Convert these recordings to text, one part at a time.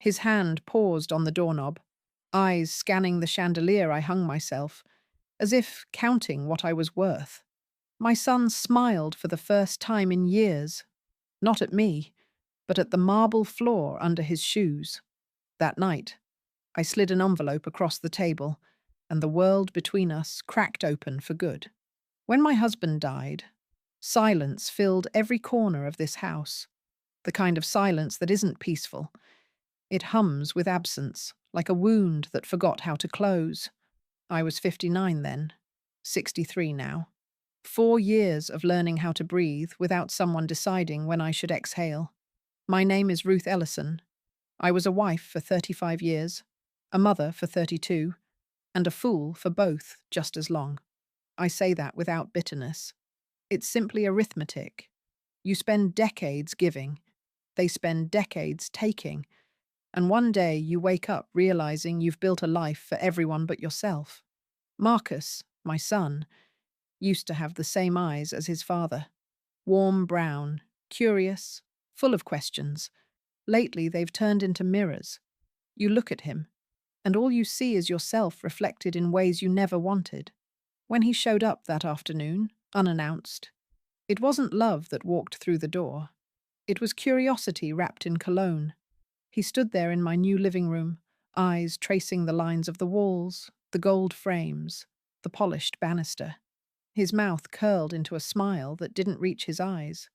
His hand paused on the doorknob, eyes scanning the chandelier I hung myself, as if counting what I was worth. My son smiled for the first time in years, not at me, but at the marble floor under his shoes. That night, I slid an envelope across the table, and the world between us cracked open for good. When my husband died, silence filled every corner of this house, the kind of silence that isn't peaceful. It hums with absence, like a wound that forgot how to close. I was 59 then, 63 now. 4 years of learning how to breathe without someone deciding when I should exhale. My name is Ruth Ellison. I was a wife for 35 years, a mother for 32, and a fool for both just as long. I say that without bitterness. It's simply arithmetic. You spend decades giving, they spend decades taking, and one day you wake up realizing you've built a life for everyone but yourself. Marcus, my son, used to have the same eyes as his father. Warm brown, curious, full of questions. Lately they've turned into mirrors. You look at him, and all you see is yourself reflected in ways you never wanted. When he showed up that afternoon, unannounced, it wasn't love that walked through the door. It was curiosity wrapped in cologne. He stood there in my new living room, eyes tracing the lines of the walls, the gold frames, the polished banister. His mouth curled into a smile that didn't reach his eyes.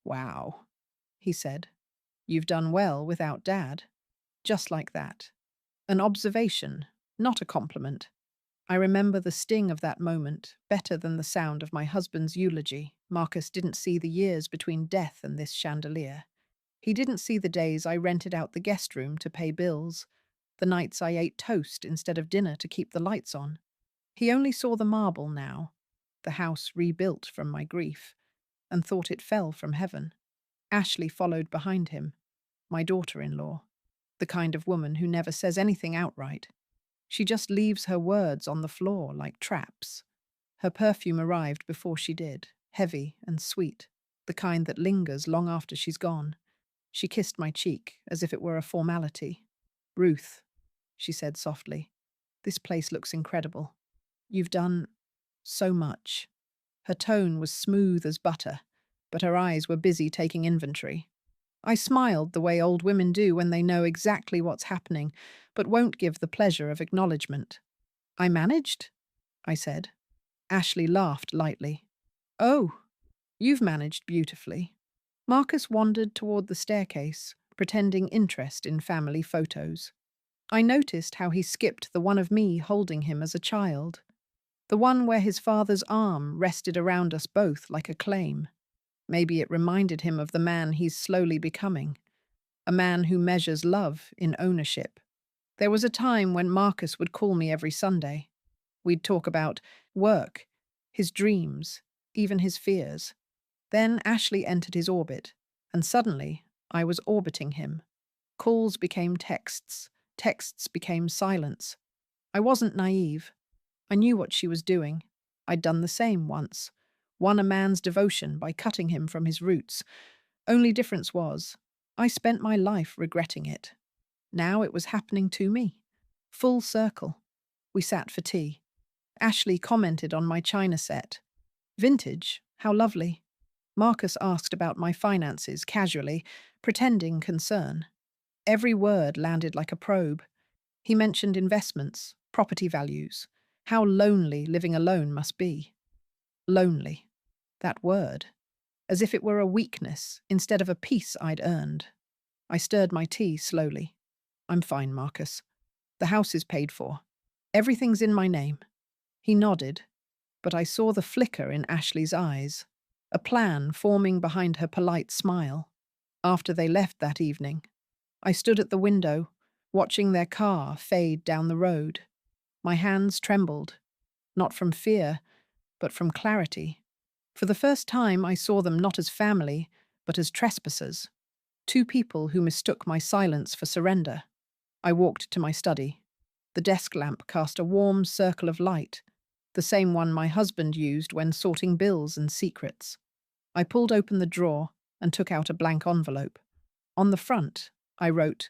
"Wow," he said. "You've done well without Dad." Just like that. An observation, not a compliment. I remember the sting of that moment better than the sound of my husband's eulogy. Marcus didn't see the years between death and this chandelier. He didn't see the days I rented out the guest room to pay bills, the nights I ate toast instead of dinner to keep the lights on. He only saw the marble now, the house rebuilt from my grief, and thought it fell from heaven. Ashley followed behind him, my daughter-in-law, the kind of woman who never says anything outright. She just leaves her words on the floor like traps. Her perfume arrived before she did, heavy and sweet, the kind that lingers long after she's gone. She kissed my cheek as if it were a formality. "Ruth," she said softly, "this place looks incredible. You've done so much." Her tone was smooth as butter, but her eyes were busy taking inventory. I smiled the way old women do when they know exactly what's happening, but won't give the pleasure of acknowledgement. "I managed?" I said. Ashley laughed lightly. "Oh, you've managed beautifully." Marcus wandered toward the staircase, pretending interest in family photos. I noticed how he skipped the one of me holding him as a child, the one where his father's arm rested around us both like a claim. Maybe it reminded him of the man he's slowly becoming, a man who measures love in ownership. There was a time when Marcus would call me every Sunday. We'd talk about work, his dreams, even his fears. Then Ashley entered his orbit, and suddenly I was orbiting him. Calls became texts, texts became silence. I wasn't naive. I knew what she was doing. I'd done the same once, won a man's devotion by cutting him from his roots. Only difference was, I spent my life regretting it. Now it was happening to me. Full circle. We sat for tea. Ashley commented on my china set. "Vintage, how lovely." Marcus asked about my finances casually, pretending concern. Every word landed like a probe. He mentioned investments, property values, how lonely living alone must be. Lonely. That word. As if it were a weakness instead of a peace I'd earned. I stirred my tea slowly. "I'm fine, Marcus. The house is paid for. Everything's in my name." He nodded, but I saw the flicker in Ashley's eyes, a plan forming behind her polite smile. After they left that evening, I stood at the window, watching their car fade down the road. My hands trembled, not from fear, but from clarity. For the first time, I saw them not as family, but as trespassers. Two people who mistook my silence for surrender. I walked to my study. The desk lamp cast a warm circle of light, the same one my husband used when sorting bills and secrets. I pulled open the drawer and took out a blank envelope. On the front, I wrote,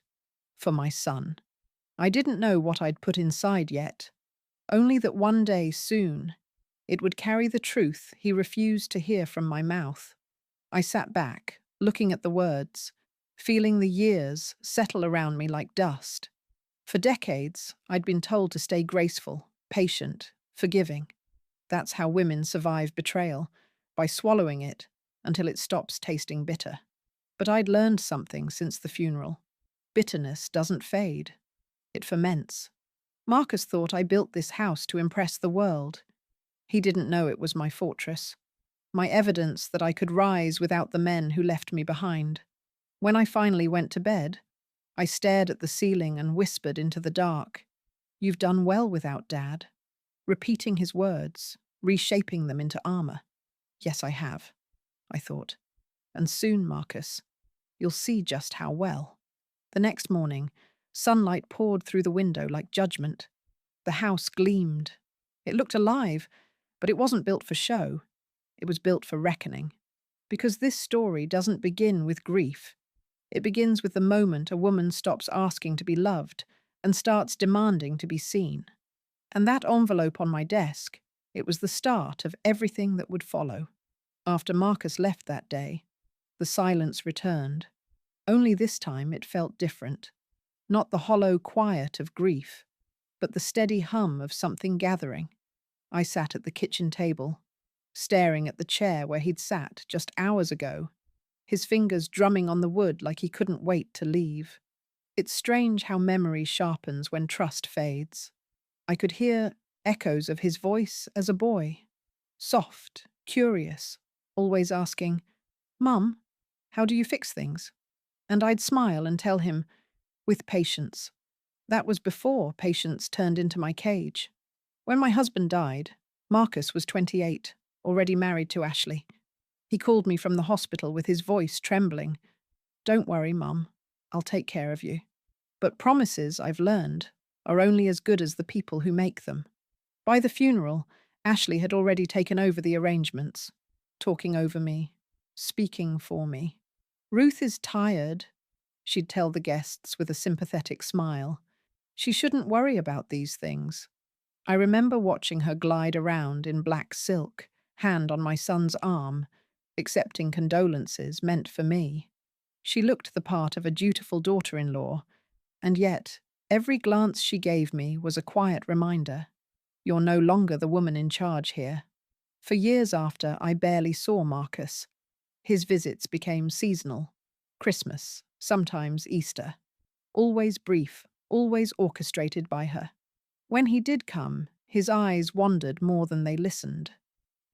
For my son. I didn't know what I'd put inside yet, only that one day soon it would carry the truth he refused to hear from my mouth. I sat back, looking at the words, feeling the years settle around me like dust. For decades, I'd been told to stay graceful, patient, forgiving. That's how women survive betrayal, by swallowing it until it stops tasting bitter. But I'd learned something since the funeral. Bitterness doesn't fade, it ferments. Marcus thought I built this house to impress the world. He didn't know it was my fortress, my evidence that I could rise without the men who left me behind. When I finally went to bed, I stared at the ceiling and whispered into the dark, "You've done well without Dad," repeating his words, reshaping them into armor. Yes, I have, I thought. And soon, Marcus, you'll see just how well. The next morning, sunlight poured through the window like judgment. The house gleamed. It looked alive, but it wasn't built for show. It was built for reckoning. Because this story doesn't begin with grief. It begins with the moment a woman stops asking to be loved and starts demanding to be seen. And that envelope on my desk, it was the start of everything that would follow. After Marcus left that day, the silence returned. Only this time it felt different. Not the hollow quiet of grief, but the steady hum of something gathering. I sat at the kitchen table, staring at the chair where he'd sat just hours ago, his fingers drumming on the wood like he couldn't wait to leave. It's strange how memory sharpens when trust fades. I could hear echoes of his voice as a boy, soft, curious, always asking, "Mum, how do you fix things?" And I'd smile and tell him, "With patience." That was before patience turned into my cage. When my husband died, Marcus was 28, already married to Ashley. He called me from the hospital with his voice trembling. "Don't worry, Mum. I'll take care of you." But promises, I've learned, are only as good as the people who make them. By the funeral, Ashley had already taken over the arrangements, talking over me, speaking for me. "Ruth is tired," she'd tell the guests with a sympathetic smile. "She shouldn't worry about these things." I remember watching her glide around in black silk, hand on my son's arm, accepting condolences meant for me. She looked the part of a dutiful daughter-in-law, and yet every glance she gave me was a quiet reminder, "You're no longer the woman in charge here." For years after, I barely saw Marcus. His visits became seasonal. Christmas, sometimes Easter. Always brief, always orchestrated by her. When he did come, his eyes wandered more than they listened.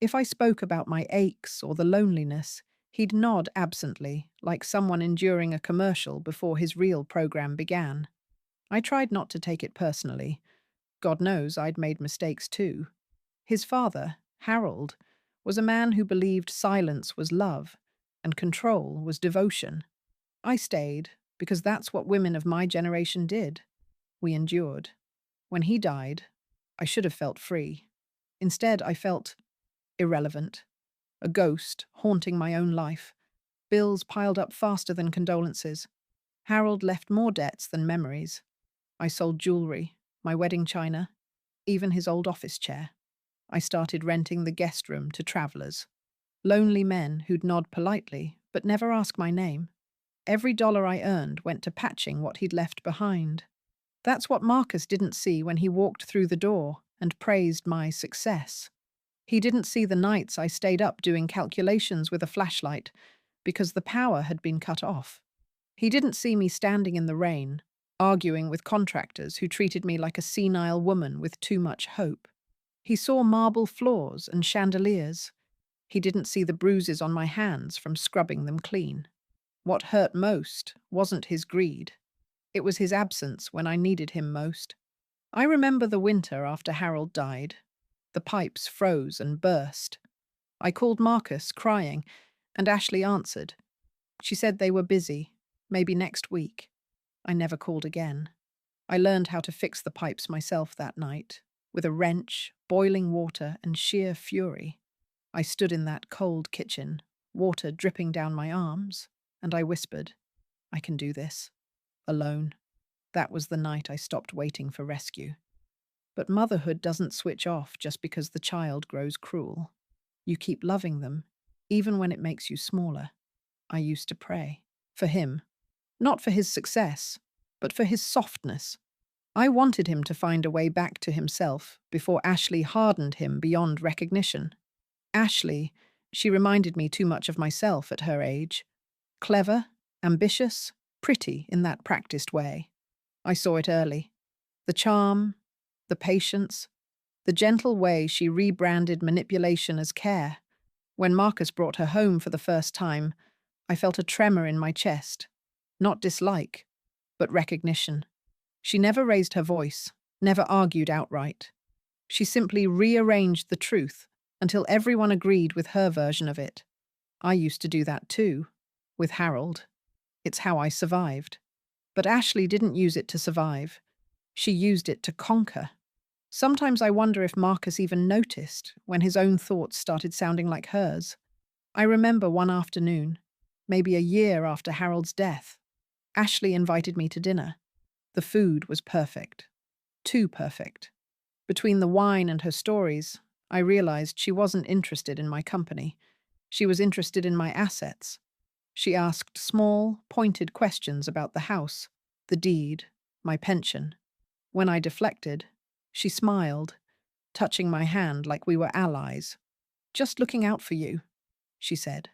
If I spoke about my aches or the loneliness, he'd nod absently, like someone enduring a commercial before his real program began. I tried not to take it personally. God knows I'd made mistakes too. His father, Harold, was a man who believed silence was love and control was devotion. I stayed because that's what women of my generation did. We endured. When he died, I should have felt free. Instead, I felt irrelevant, a ghost haunting my own life. Bills piled up faster than condolences. Harold left more debts than memories. I sold jewelry, my wedding china, even his old office chair. I started renting the guest room to travellers. Lonely men who'd nod politely, but never ask my name. Every dollar I earned went to patching what he'd left behind. That's what Marcus didn't see when he walked through the door and praised my success. He didn't see the nights I stayed up doing calculations with a flashlight because the power had been cut off. He didn't see me standing in the rain, arguing with contractors who treated me like a senile woman with too much hope. He saw marble floors and chandeliers. He didn't see the bruises on my hands from scrubbing them clean. What hurt most wasn't his greed. It was his absence when I needed him most. I remember the winter after Harold died. The pipes froze and burst. I called Marcus, crying, and Ashley answered. She said they were busy, maybe next week. I never called again. I learned how to fix the pipes myself that night, with a wrench, boiling water, and sheer fury. I stood in that cold kitchen, water dripping down my arms, and I whispered, "I can do this. Alone." That was the night I stopped waiting for rescue. But motherhood doesn't switch off just because the child grows cruel. You keep loving them, even when it makes you smaller. I used to pray. For him. Not for his success, but for his softness. I wanted him to find a way back to himself before Ashley hardened him beyond recognition. Ashley, she reminded me too much of myself at her age. Clever, ambitious, pretty in that practiced way. I saw it early. The charm, the patience, the gentle way she rebranded manipulation as care. When Marcus brought her home for the first time, I felt a tremor in my chest. Not dislike, but recognition. She never raised her voice, never argued outright. She simply rearranged the truth until everyone agreed with her version of it. I used to do that too, with Harold. It's how I survived. But Ashley didn't use it to survive. She used it to conquer. Sometimes I wonder if Marcus even noticed when his own thoughts started sounding like hers. I remember one afternoon, maybe a year after Harold's death, Ashley invited me to dinner. The food was perfect. Too perfect. Between the wine and her stories, I realized she wasn't interested in my company. She was interested in my assets. She asked small, pointed questions about the house, the deed, my pension. When I deflected, she smiled, touching my hand like we were allies. "Just looking out for you," she said.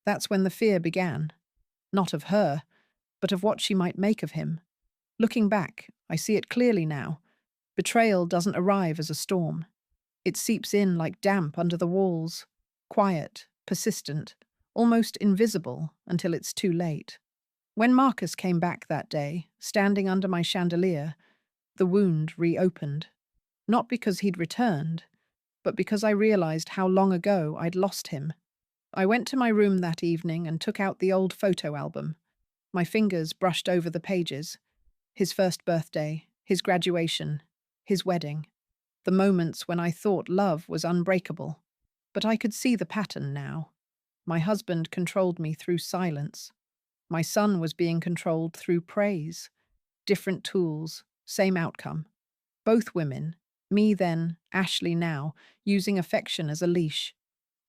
That's when the fear began. Not of her, but of what she might make of him. Looking back, I see it clearly now. Betrayal doesn't arrive as a storm. It seeps in like damp under the walls, quiet, persistent, almost invisible until it's too late. When Marcus came back that day, standing under my chandelier, the wound reopened. Not because he'd returned, but because I realized how long ago I'd lost him. I went to my room that evening and took out the old photo album. My fingers brushed over the pages. His first birthday, his graduation, his wedding. The moments when I thought love was unbreakable. But I could see the pattern now. My husband controlled me through silence. My son was being controlled through praise. Different tools, same outcome. Both women, me then, Ashley now, using affection as a leash.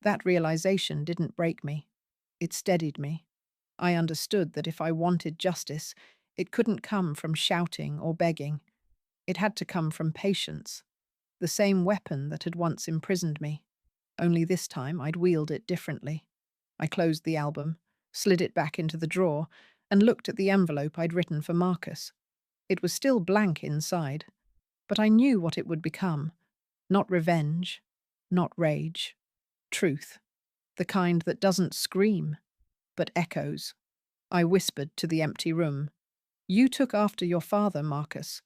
That realization didn't break me. It steadied me. I understood that if I wanted justice, it couldn't come from shouting or begging. It had to come from patience, the same weapon that had once imprisoned me. Only this time I'd wield it differently. I closed the album, slid it back into the drawer, and looked at the envelope I'd written for Marcus. It was still blank inside, but I knew what it would become. Not revenge, not rage. Truth. The kind that doesn't scream, but echoes. I whispered to the empty room. "You took after your father, Marcus,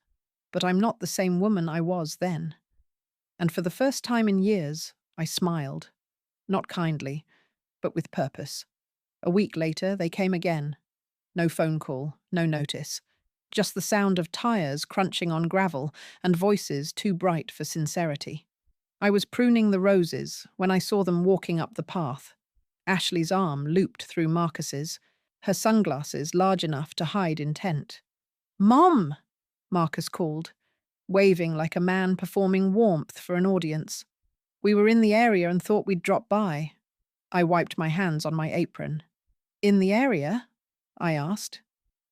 but I'm not the same woman I was then." And for the first time in years, I smiled. Not kindly, but with purpose. A week later, they came again. No phone call, no notice. Just the sound of tires crunching on gravel and voices too bright for sincerity. I was pruning the roses when I saw them walking up the path. Ashley's arm looped through Marcus's, her sunglasses large enough to hide intent. "Mom!" Marcus called, waving like a man performing warmth for an audience. We were in the area and thought we'd drop by. I wiped my hands on my apron. "In the area?" I asked.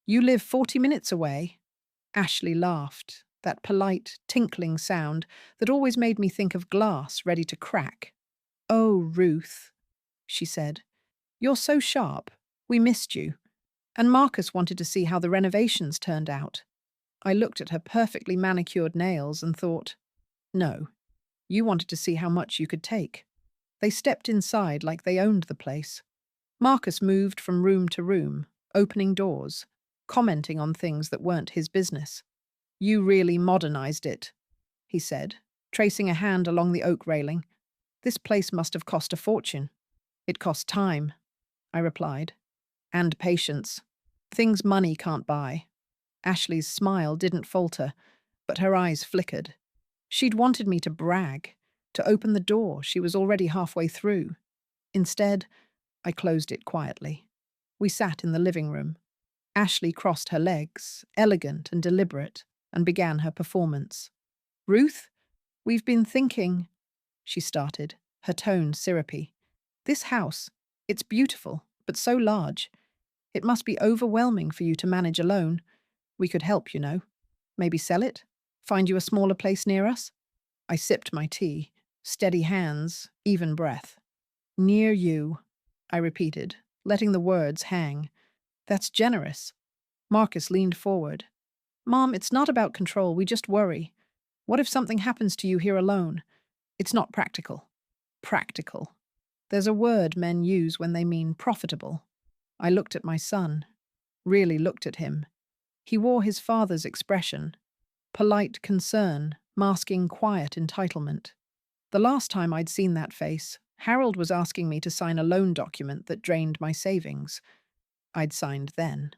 "You live 40 minutes away." Ashley laughed, that polite, tinkling sound that always made me think of glass ready to crack. "Oh, Ruth," she said. "You're so sharp. We missed you." And Marcus wanted to see how the renovations turned out. I looked at her perfectly manicured nails and thought, no, you wanted to see how much you could take. They stepped inside like they owned the place. Marcus moved from room to room, opening doors, commenting on things that weren't his business. "You really modernized it," he said, tracing a hand along the oak railing. "This place must have cost a fortune." "It cost time," I replied. "And patience. Things money can't buy." Ashley's smile didn't falter, but her eyes flickered. She'd wanted me to brag, to open the door she was already halfway through. Instead, I closed it quietly. We sat in the living room. Ashley crossed her legs, elegant and deliberate, and began her performance. Ruth, we've been thinking, she started, her tone syrupy. This house, it's beautiful, but so large. It must be overwhelming for you to manage alone. We could help, you know. Maybe sell it? Find you a smaller place near us? I sipped my tea. Steady hands, even breath. Near you, I repeated, letting the words hang. That's generous. Marcus leaned forward. Mom, it's not about control, we just worry. What if something happens to you here alone? It's not practical. Practical. There's a word men use when they mean profitable. I looked at my son. Really looked at him. He wore his father's expression. Polite concern, masking quiet entitlement. The last time I'd seen that face, Harold was asking me to sign a loan document that drained my savings. I'd signed then.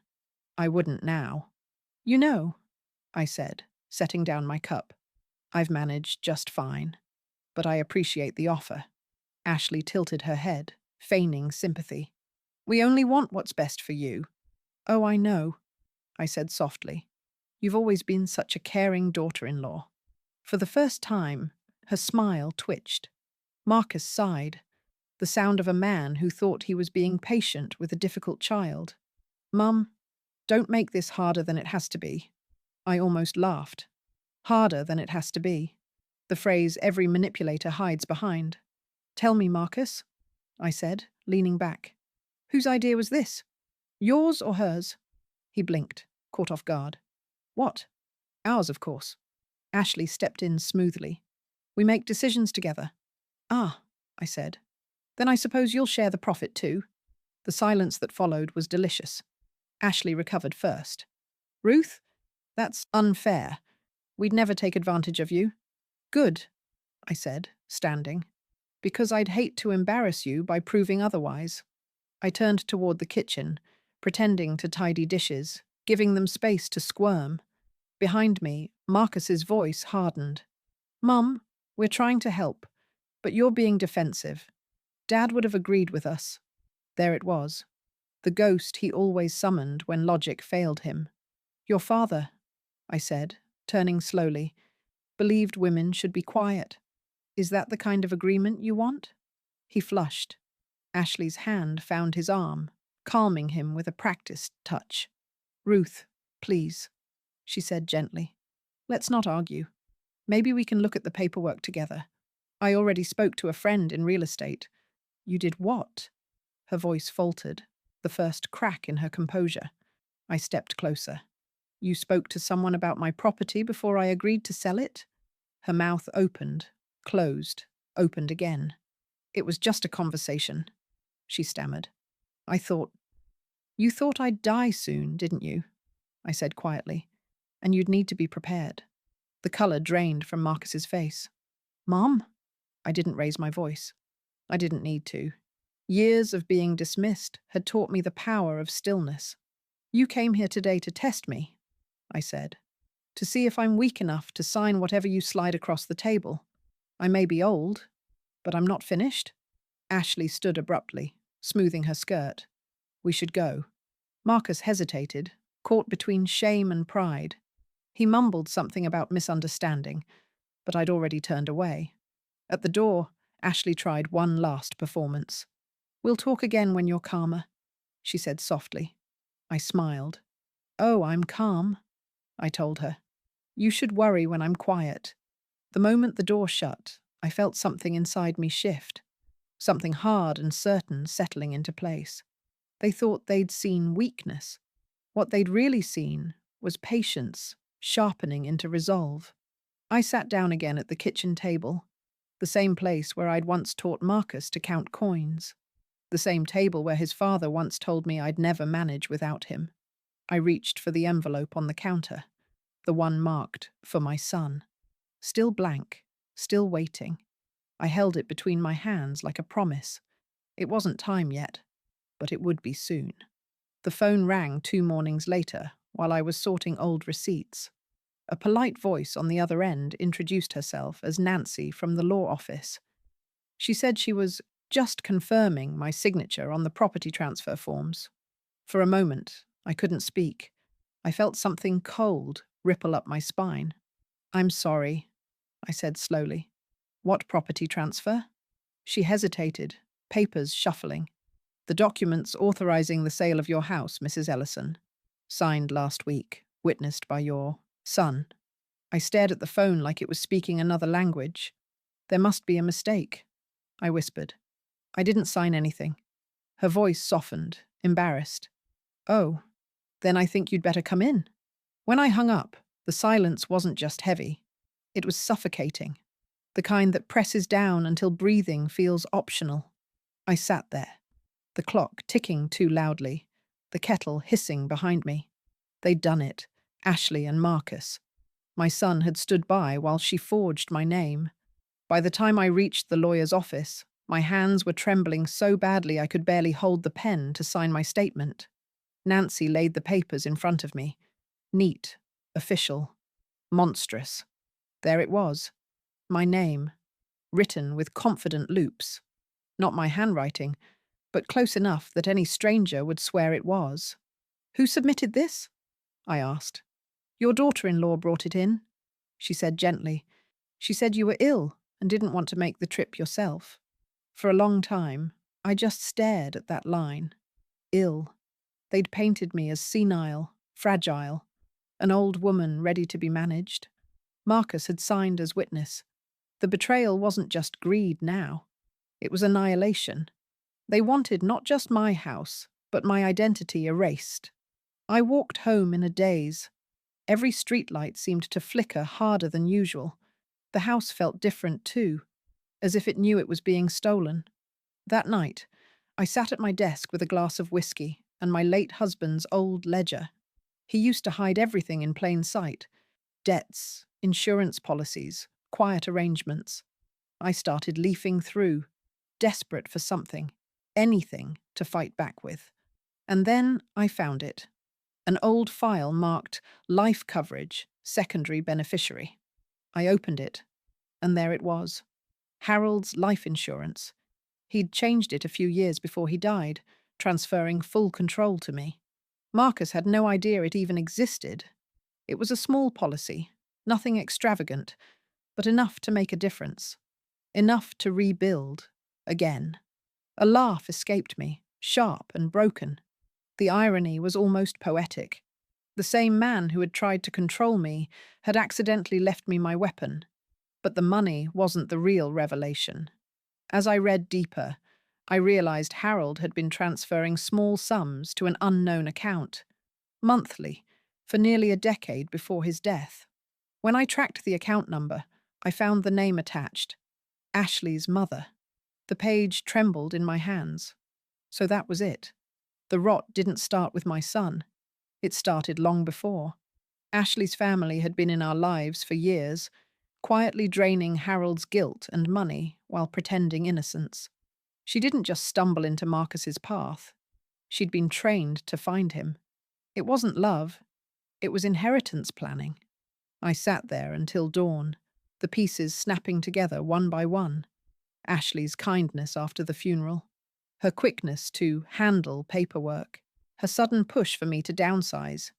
I wouldn't now. You know, I said, setting down my cup. I've managed just fine. But I appreciate the offer. Ashley tilted her head, feigning sympathy. We only want what's best for you. Oh, I know, I said softly. You've always been such a caring daughter-in-law. For the first time, her smile twitched. Marcus sighed, the sound of a man who thought he was being patient with a difficult child. Mum, don't make this harder than it has to be. I almost laughed. Harder than it has to be. The phrase every manipulator hides behind. Tell me, Marcus, I said, leaning back. Whose idea was this? Yours or hers? He blinked, caught off guard. What? Ours, of course. Ashley stepped in smoothly. We make decisions together. Ah, I said. Then I suppose you'll share the profit too. The silence that followed was delicious. Ashley recovered first. Ruth? That's unfair. We'd never take advantage of you. Good, I said, standing. Because I'd hate to embarrass you by proving otherwise. I turned toward the kitchen, pretending to tidy dishes, giving them space to squirm. Behind me, Marcus's voice hardened. Mum, we're trying to help, but you're being defensive. Dad would have agreed with us. There it was. The ghost he always summoned when logic failed him. Your father, I said, turning slowly, believed women should be quiet. Is that the kind of agreement you want? He flushed. Ashley's hand found his arm, calming him with a practiced touch. Ruth, please, she said gently. Let's not argue. Maybe we can look at the paperwork together. I already spoke to a friend in real estate. You did what? Her voice faltered, the first crack in her composure. I stepped closer. You spoke to someone about my property before I agreed to sell it? Her mouth opened, closed, opened again. It was just a conversation, she stammered. You thought I'd die soon, didn't you? I said quietly. And you'd need to be prepared. The color drained from Marcus's face. Mom? I didn't raise my voice. I didn't need to. Years of being dismissed had taught me the power of stillness. You came here today to test me, I said, to see if I'm weak enough to sign whatever you slide across the table. I may be old, but I'm not finished. Ashley stood abruptly, smoothing her skirt. We should go. Marcus hesitated, caught between shame and pride. He mumbled something about misunderstanding, but I'd already turned away. At the door, Ashley tried one last performance. We'll talk again when you're calmer, she said softly. I smiled. Oh, I'm calm, I told her. You should worry when I'm quiet. The moment the door shut, I felt something inside me shift, something hard and certain settling into place. They thought they'd seen weakness. What they'd really seen was patience sharpening into resolve. I sat down again at the kitchen table, the same place where I'd once taught Marcus to count coins, the same table where his father once told me I'd never manage without him. I reached for the envelope on the counter, the one marked for my son. Still blank, still waiting. I held it between my hands like a promise. It wasn't time yet, but it would be soon. The phone rang 2 mornings later while I was sorting old receipts. A polite voice on the other end introduced herself as Nancy from the law office. She said she was just confirming my signature on the property transfer forms. For a moment, I couldn't speak. I felt something cold ripple up my spine. I'm sorry, I said slowly. What property transfer? She hesitated, papers shuffling. The documents authorizing the sale of your house, Mrs. Ellison. Signed last week, witnessed by your son. I stared at the phone like it was speaking another language. There must be a mistake, I whispered. I didn't sign anything. Her voice softened, embarrassed. Oh, then I think you'd better come in. When I hung up, the silence wasn't just heavy. It was suffocating, the kind that presses down until breathing feels optional. I sat there, the clock ticking too loudly, the kettle hissing behind me. They'd done it, Ashley and Marcus. My son had stood by while she forged my name. By the time I reached the lawyer's office, my hands were trembling so badly I could barely hold the pen to sign my statement. Nancy laid the papers in front of me. Neat, official, monstrous. There it was. My name, written with confident loops. Not my handwriting, but close enough that any stranger would swear it was. Who submitted this? I asked. Your daughter-in-law brought it in, she said gently. She said you were ill and didn't want to make the trip yourself. For a long time, I just stared at that line. Ill. They'd painted me as senile, fragile, an old woman ready to be managed. Marcus had signed as witness. The betrayal wasn't just greed now. It was annihilation. They wanted not just my house, but my identity erased. I walked home in a daze. Every streetlight seemed to flicker harder than usual. The house felt different too, as if it knew it was being stolen. That night, I sat at my desk with a glass of whiskey and my late husband's old ledger. He used to hide everything in plain sight: debts, insurance policies, quiet arrangements. I started leafing through, desperate for something, anything to fight back with. And then I found it. An old file marked Life Coverage, Secondary Beneficiary. I opened it, and there it was. Harold's life insurance. He'd changed it a few years before he died, transferring full control to me. Marcus had no idea it even existed. It was a small policy, nothing extravagant, but enough to make a difference. Enough to rebuild, again. A laugh escaped me, sharp and broken. The irony was almost poetic. The same man who had tried to control me had accidentally left me my weapon. But the money wasn't the real revelation. As I read deeper, I realized Harold had been transferring small sums to an unknown account, monthly, for nearly a decade before his death. When I tracked the account number, I found the name attached: Ashley's mother. The page trembled in my hands. So that was it. The rot didn't start with my son. It started long before. Ashley's family had been in our lives for years, quietly draining Harold's guilt and money while pretending innocence. She didn't just stumble into Marcus's path. She'd been trained to find him. It wasn't love. It was inheritance planning. I sat there until dawn, the pieces snapping together one by one. Ashley's kindness after the funeral, her quickness to handle paperwork, her sudden push for me to downsize.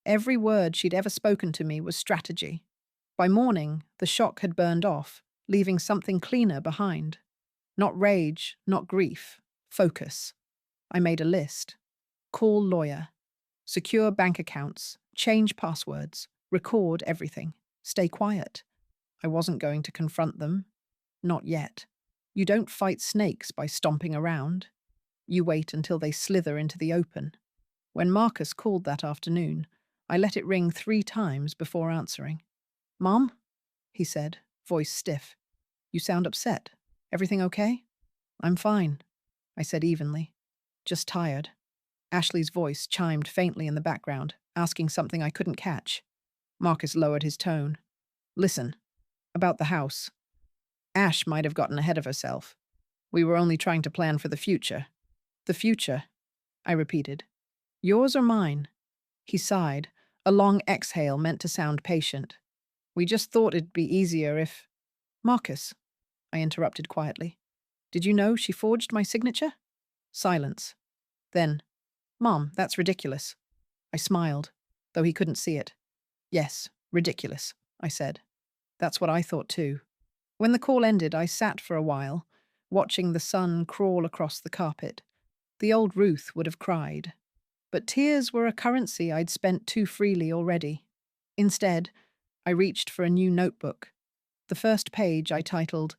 Every word she'd ever spoken to me was strategy. By morning, the shock had burned off, leaving something cleaner behind. Not rage, not grief, focus. I made a list. Call lawyer. Secure bank accounts. Change passwords. Record everything. Stay quiet. I wasn't going to confront them. Not yet. You don't fight snakes by stomping around. You wait until they slither into the open. When Marcus called that afternoon, I let it ring 3 times before answering. "Mom?" he said, voice stiff. "You sound upset. Everything okay?" "I'm fine," I said evenly. "Just tired." Ashley's voice chimed faintly in the background, asking something I couldn't catch. Marcus lowered his tone. "Listen, about the house. Ash might have gotten ahead of herself. We were only trying to plan for the future." "The future?" I repeated. "Yours or mine?" He sighed, a long exhale meant to sound patient. "We just thought it'd be easier if—" "Marcus," I interrupted quietly. "Did you know she forged my signature?" Silence. Then, "Mom, that's ridiculous." I smiled, though he couldn't see it. Yes, ridiculous, I said. That's what I thought too. When the call ended, I sat for a while, watching the sun crawl across the carpet. The old Ruth would have cried. But tears were a currency I'd spent too freely already. Instead, I reached for a new notebook. The first page I titled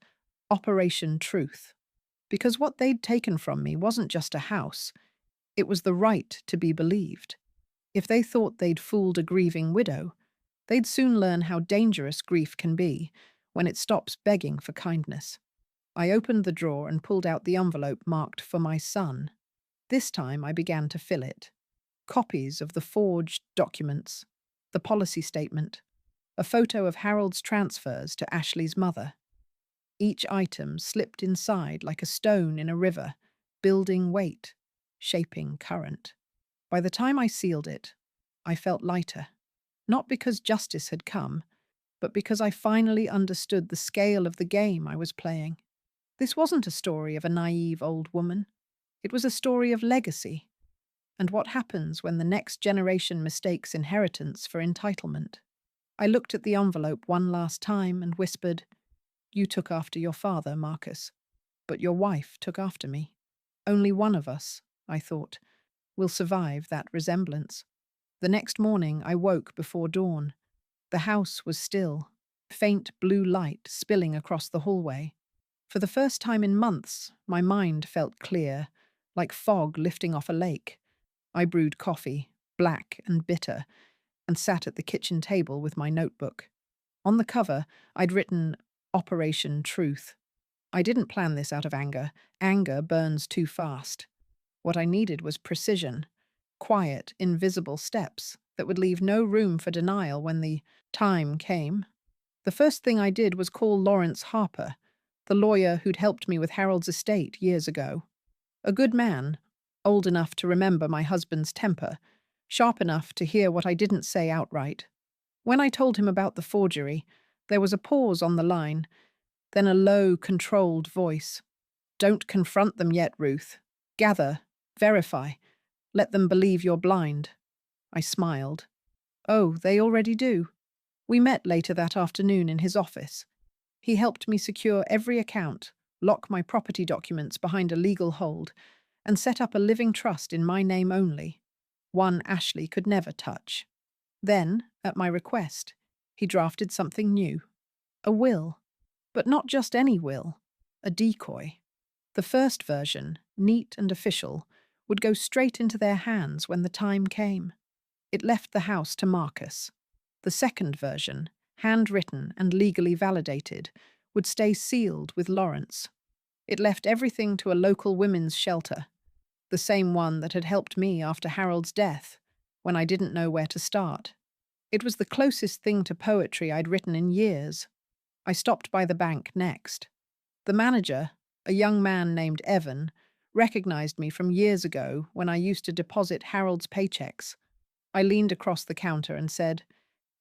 Operation Truth, because what they'd taken from me wasn't just a house, it was the right to be believed. If they thought they'd fooled a grieving widow, they'd soon learn how dangerous grief can be when it stops begging for kindness. I opened the drawer and pulled out the envelope marked for my son. This time I began to fill it. Copies of the forged documents, the policy statement, a photo of Harold's transfers to Ashley's mother. Each item slipped inside like a stone in a river, building weight, shaping current. By the time I sealed it, I felt lighter, not because justice had come, but because I finally understood the scale of the game I was playing. This wasn't a story of a naive old woman. It was a story of legacy, and what happens when the next generation mistakes inheritance for entitlement. I looked at the envelope one last time and whispered, "You took after your father, Marcus, but your wife took after me. Only one of us, I thought, will survive that resemblance." The next morning I woke before dawn. The house was still, faint blue light spilling across the hallway. For the first time in months, my mind felt clear, like fog lifting off a lake. I brewed coffee, black and bitter, and sat at the kitchen table with my notebook. On the cover, I'd written Operation Truth. I didn't plan this out of anger. Anger burns too fast. What I needed was precision, quiet, invisible steps that would leave no room for denial when the time came. The first thing I did was call Lawrence Harper, the lawyer who'd helped me with Harold's estate years ago. A good man, old enough to remember my husband's temper, sharp enough to hear what I didn't say outright. When I told him about the forgery, there was a pause on the line, then a low, controlled voice. "Don't confront them yet, Ruth. Gather, verify, let them believe you're blind." I smiled. "Oh, they already do." We met later that afternoon in his office. He helped me secure every account, lock my property documents behind a legal hold, and set up a living trust in my name only, one Ashley could never touch. Then, at my request, he drafted something new. A will. But not just any will. A decoy. The first version, neat and official, would go straight into their hands when the time came. It left the house to Marcus. The second version, handwritten and legally validated, would stay sealed with Lawrence. It left everything to a local women's shelter, the same one that had helped me after Harold's death, when I didn't know where to start. It was the closest thing to poetry I'd written in years. I stopped by the bank next. The manager, a young man named Evan, recognized me from years ago when I used to deposit Harold's paychecks. I leaned across the counter and said,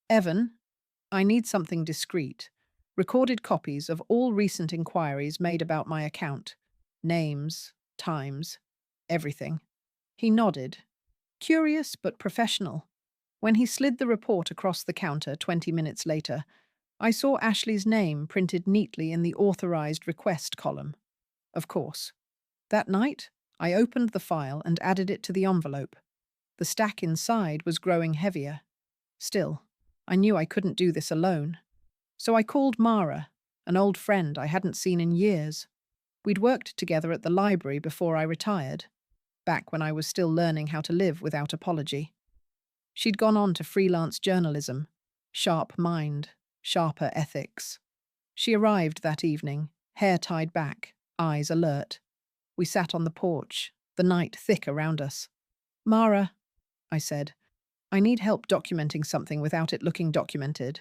"Evan, I need something discreet. Recorded copies of all recent inquiries made about my account. Names, times, everything." He nodded. Curious but professional. When he slid the report across the counter 20 minutes later, I saw Ashley's name printed neatly in the authorized request column. Of course. That night, I opened the file and added it to the envelope. The stack inside was growing heavier. Still, I knew I couldn't do this alone. So I called Mara, an old friend I hadn't seen in years. We'd worked together at the library before I retired, back when I was still learning how to live without apology. She'd gone on to freelance journalism, sharp mind, sharper ethics. She arrived that evening, hair tied back, eyes alert. We sat on the porch, the night thick around us. "Mara," I said, "I need help documenting something without it looking documented."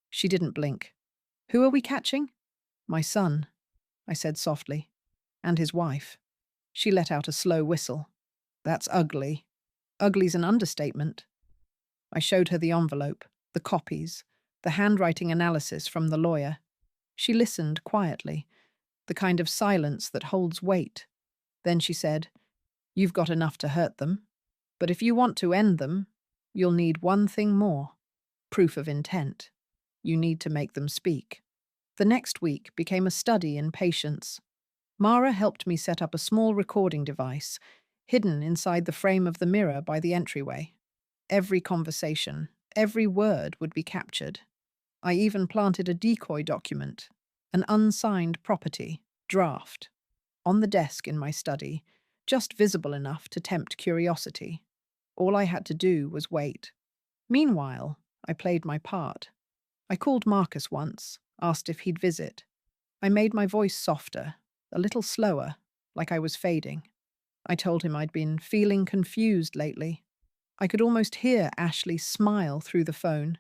She didn't blink. "Who are we catching?" "My son," I said softly, "and his wife." She let out a slow whistle. "That's ugly." "Ugly's an understatement." I showed her the envelope, the copies, the handwriting analysis from the lawyer. She listened quietly, the kind of silence that holds weight. Then she said, "You've got enough to hurt them. But if you want to end them, You'll need one thing more: proof of intent. You need to make them speak. The next week became a study in patience. Mara helped me set up a small recording device, hidden inside the frame of the mirror by the entryway. Every conversation, every word would be captured. I even planted a decoy document, an unsigned property, draft, on the desk in my study, just visible enough to tempt curiosity. All I had to do was wait. Meanwhile, I played my part. I called Marcus once, asked if he'd visit. I made my voice softer, a little slower, like I was fading. I told him I'd been feeling confused lately. I could almost hear Ashley smile through the phone.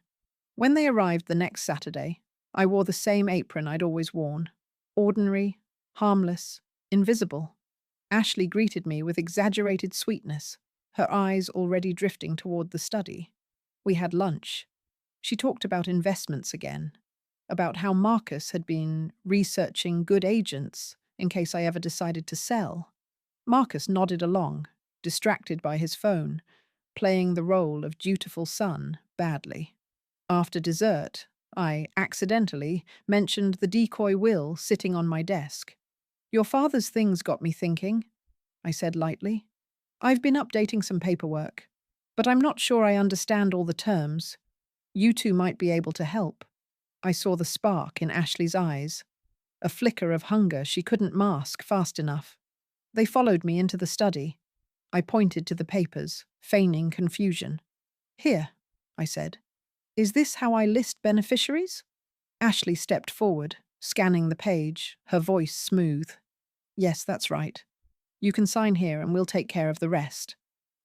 When they arrived the next Saturday, I wore the same apron I'd always worn. Ordinary, harmless, invisible. Ashley greeted me with exaggerated sweetness, her eyes already drifting toward the study. We had lunch. She talked about investments again, about how Marcus had been researching good agents in case I ever decided to sell. Marcus nodded along, distracted by his phone, playing the role of dutiful son badly. After dessert, I accidentally mentioned the decoy will sitting on my desk. Your father's things got me thinking, I said lightly. I've been updating some paperwork, but I'm not sure I understand all the terms. You two might be able to help. I saw the spark in Ashley's eyes, a flicker of hunger she couldn't mask fast enough. They followed me into the study. I pointed to the papers, feigning confusion. Here, I said. Is this how I list beneficiaries? Ashley stepped forward, scanning the page, her voice smooth. Yes, that's right. You can sign here and we'll take care of the rest.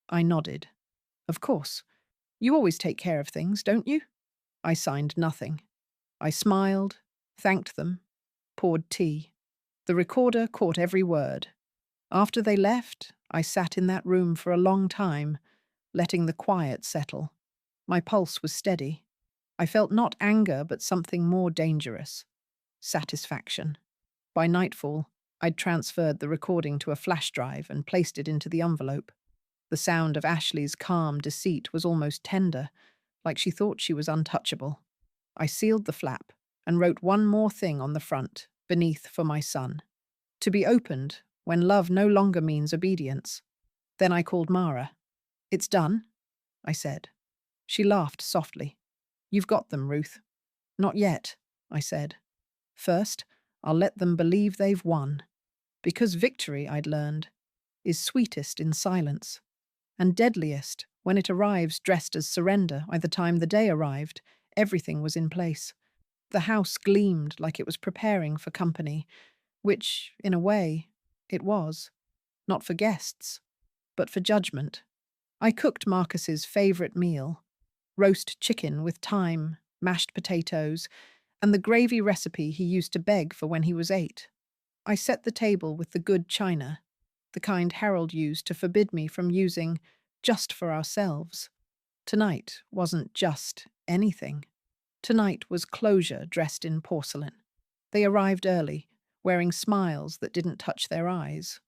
I nodded. Of course. You always take care of things, don't you? I signed nothing. I smiled, thanked them, poured tea. The recorder caught every word. After they left, I sat in that room for a long time, letting the quiet settle. My pulse was steady. I felt not anger, but something more dangerous. Satisfaction. By nightfall, I'd transferred the recording to a flash drive and placed it into the envelope. The sound of Ashley's calm deceit was almost tender, like she thought she was untouchable. I sealed the flap and wrote one more thing on the front, beneath for my son. To be opened when love no longer means obedience. Then I called Mara. It's done, I said. She laughed softly. You've got them, Ruth. Not yet, I said. First, I'll let them believe they've won. Because victory, I'd learned, is sweetest in silence, and deadliest when it arrives dressed as surrender. By the time the day arrived, everything was in place. The house gleamed like it was preparing for company, which, in a way, it was. Not for guests, but for judgment. I cooked Marcus's favorite meal, roast chicken with thyme, mashed potatoes, and the gravy recipe he used to beg for when he was 8. I set the table with the good china, the kind Harold used to forbid me from using just for ourselves. Tonight wasn't just anything. Tonight was closure dressed in porcelain. They arrived early, wearing smiles that didn't touch their eyes.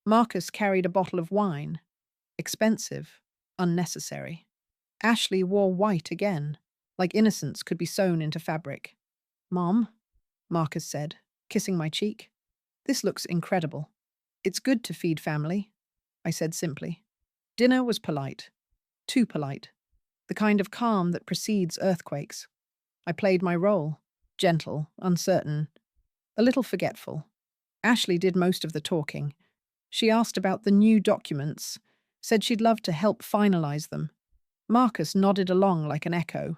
Marcus carried a bottle of wine. Expensive, unnecessary. Ashley wore white again, like innocence could be sewn into fabric. Mom, Marcus said, kissing my cheek. This looks incredible. It's good to feed family, I said simply. Dinner was polite. Too polite. The kind of calm that precedes earthquakes. I played my role. Gentle, uncertain, a little forgetful. Ashley did most of the talking. She asked about the new documents, said she'd love to help finalize them. Marcus nodded along like an echo.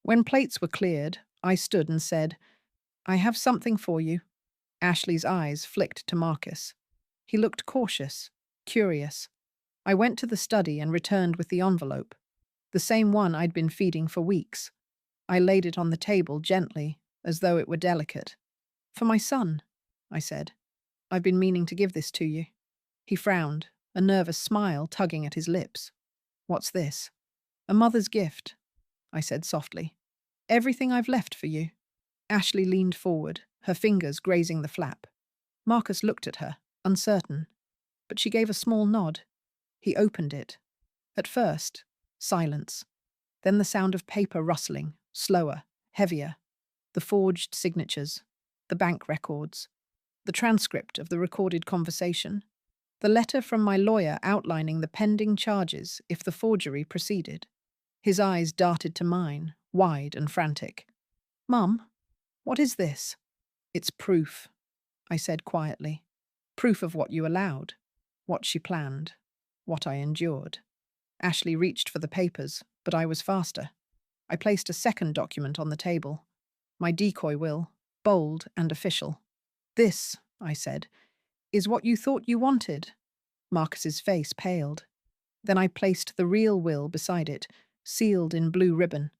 When plates were cleared, I stood and said, I have something for you. Ashley's eyes flicked to Marcus. He looked cautious, curious. I went to the study and returned with the envelope, the same one I'd been feeding for weeks. I laid it on the table gently, as though it were delicate. For my son, I said. I've been meaning to give this to you. He frowned, a nervous smile tugging at his lips. What's this? A mother's gift, I said softly. Everything I've left for you. Ashley leaned forward, her fingers grazing the flap. Marcus looked at her, uncertain, but she gave a small nod. He opened it. At first, silence. Then the sound of paper rustling, slower, heavier, the forged signatures, the bank records, the transcript of the recorded conversation, the letter from my lawyer outlining the pending charges if the forgery proceeded. His eyes darted to mine, wide and frantic. "Mum, what is this?" "It's proof," I said quietly. "Proof of what you allowed, what she planned, what I endured." Ashley reached for the papers, but I was faster. I placed a second document on the table. My decoy will, bold and official. "This," I said, "is what you thought you wanted." Marcus's face paled. Then I placed the real will beside it, sealed in blue ribbon.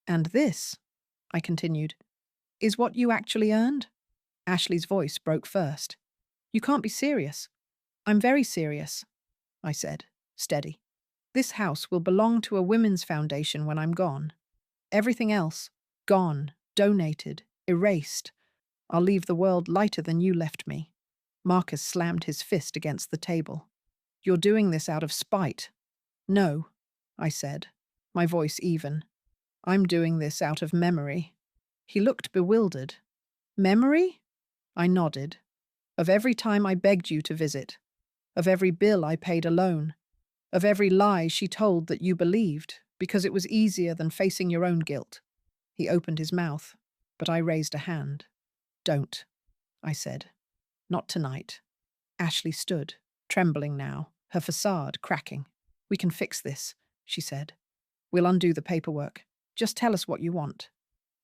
"And this," I continued, "is what you actually earned?" Ashley's voice broke first. "You can't be serious." "I'm very serious," I said, steady. "This house will belong to a women's foundation when I'm gone. Everything else, gone, donated, erased. I'll leave the world lighter than you left me." Marcus slammed his fist against the table. "You're doing this out of spite." "No," I said, my voice even. "I'm doing this out of memory." He looked bewildered. "Memory?" I nodded. "Of every time I begged you to visit. Of every bill I paid alone. Of every lie she told that you believed, because it was easier than facing your own guilt." He opened his mouth, but I raised a hand. "Don't," I said. "Not tonight." Ashley stood, trembling now, her facade cracking. "We can fix this," she said. "We'll undo the paperwork. Just tell us what you want."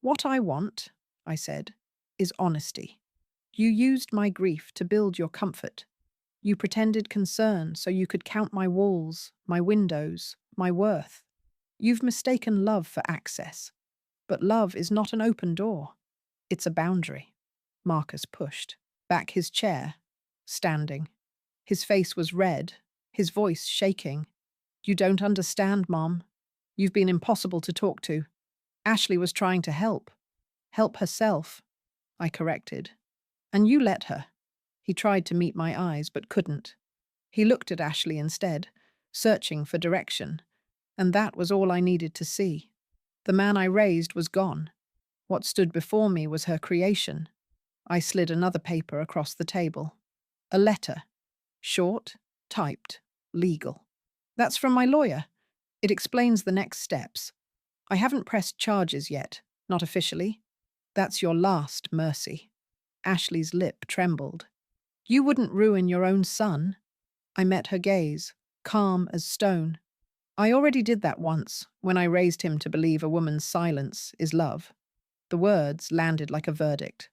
"What I want," I said, "is honesty. You used my grief to build your comfort. You pretended concern so you could count my walls, my windows, my worth. You've mistaken love for access. But love is not an open door. It's a boundary." Marcus pushed back his chair, standing. His face was red, his voice shaking. "You don't understand, Mom. You've been impossible to talk to. Ashley was trying to help. Help herself," I corrected. "And you let her." He tried to meet my eyes, but couldn't. He looked at Ashley instead, searching for direction. And that was all I needed to see. The man I raised was gone. What stood before me was her creation. I slid another paper across the table. A letter. Short, typed, legal. "That's from my lawyer. It explains the next steps. I haven't pressed charges yet, not officially. That's your last mercy." Ashley's lip trembled. "You wouldn't ruin your own son." I met her gaze, calm as stone. "I already did that once, when I raised him to believe a woman's silence is love." The words landed like a verdict.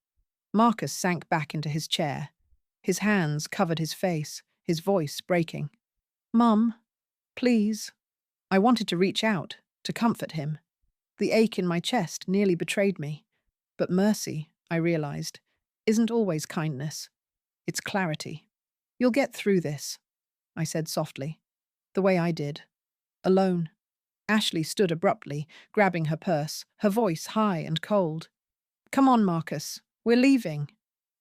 Marcus sank back into his chair. His hands covered his face, his voice breaking. "Mum, please." I wanted to reach out, to comfort him. The ache in my chest nearly betrayed me. But mercy, I realized, isn't always kindness. It's clarity. "You'll get through this," I said softly. "The way I did. Alone." Ashley stood abruptly, grabbing her purse, her voice high and cold. "Come on, Marcus. We're leaving."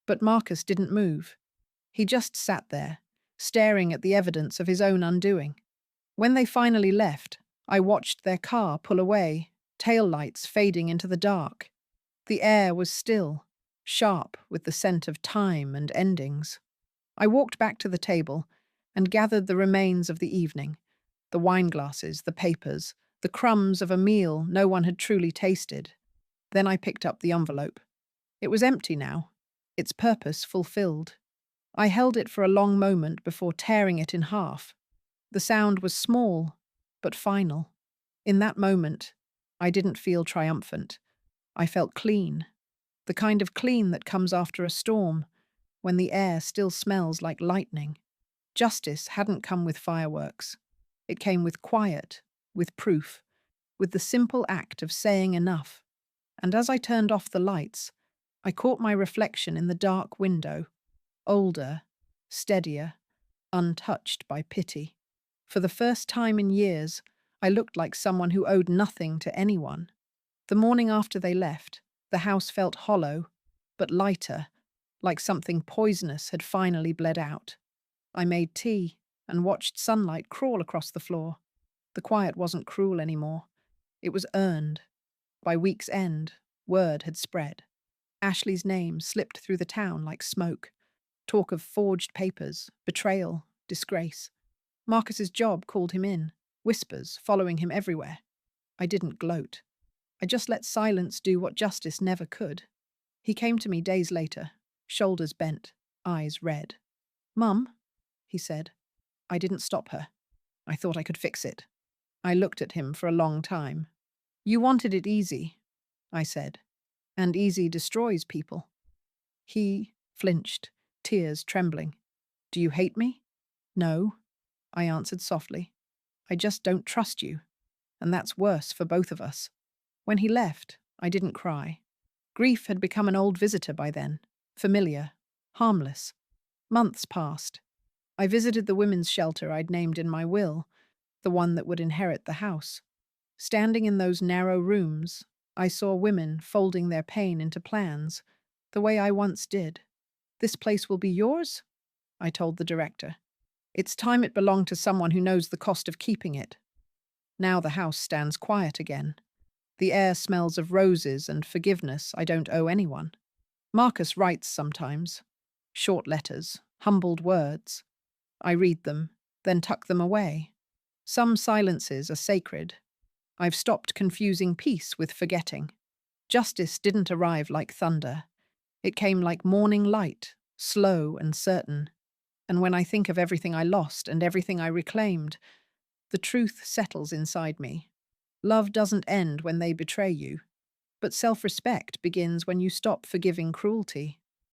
But Marcus didn't move. He just sat there, staring at the evidence of his own undoing. When they finally left, I watched their car pull away, tail lights fading into the dark. The air was still, sharp with the scent of time and endings. I walked back to the table and gathered the remains of the evening, the wine glasses, the papers, the crumbs of a meal no one had truly tasted. Then I picked up the envelope. It was empty now, its purpose fulfilled. I held it for a long moment before tearing it in half. The sound was small, but final. In that moment, I didn't feel triumphant. I felt clean, the kind of clean that comes after a storm, when the air still smells like lightning. Justice hadn't come with fireworks. It came with quiet, with proof, with the simple act of saying enough. And as I turned off the lights, I caught my reflection in the dark window, older, steadier, untouched by pity. For the first time in years, I looked like someone who owed nothing to anyone. The morning after they left, the house felt hollow, but lighter, like something poisonous had finally bled out. I made tea and watched sunlight crawl across the floor. The quiet wasn't cruel anymore. It was earned. By week's end, word had spread. Ashley's name slipped through the town like smoke. Talk of forged papers, betrayal, disgrace. Marcus's job called him in, whispers following him everywhere. I didn't gloat. I just let silence do what justice never could. He came to me days later, shoulders bent, eyes red. "Mum," he said. I didn't stop her. I thought I could fix it. I looked at him for a long time. "You wanted it easy," I said, "and easy destroys people." He flinched, tears trembling. "Do you hate me?" "No," I answered softly. "I just don't trust you, and that's worse for both of us." When he left, I didn't cry. Grief had become an old visitor by then, familiar, harmless. Months passed. I visited the women's shelter I'd named in my will, the one that would inherit the house. Standing in those narrow rooms, I saw women folding their pain into plans, the way I once did. "This place will be yours?" I told the director. "It's time it belonged to someone who knows the cost of keeping it." Now the house stands quiet again. The air smells of roses and forgiveness I don't owe anyone. Marcus writes sometimes. Short letters, humbled words. I read them, then tuck them away. Some silences are sacred. I've stopped confusing peace with forgetting. Justice didn't arrive like thunder. It came like morning light, slow and certain. And when I think of everything I lost and everything I reclaimed, the truth settles inside me. Love doesn't end when they betray you, but self-respect begins when you stop forgiving cruelty.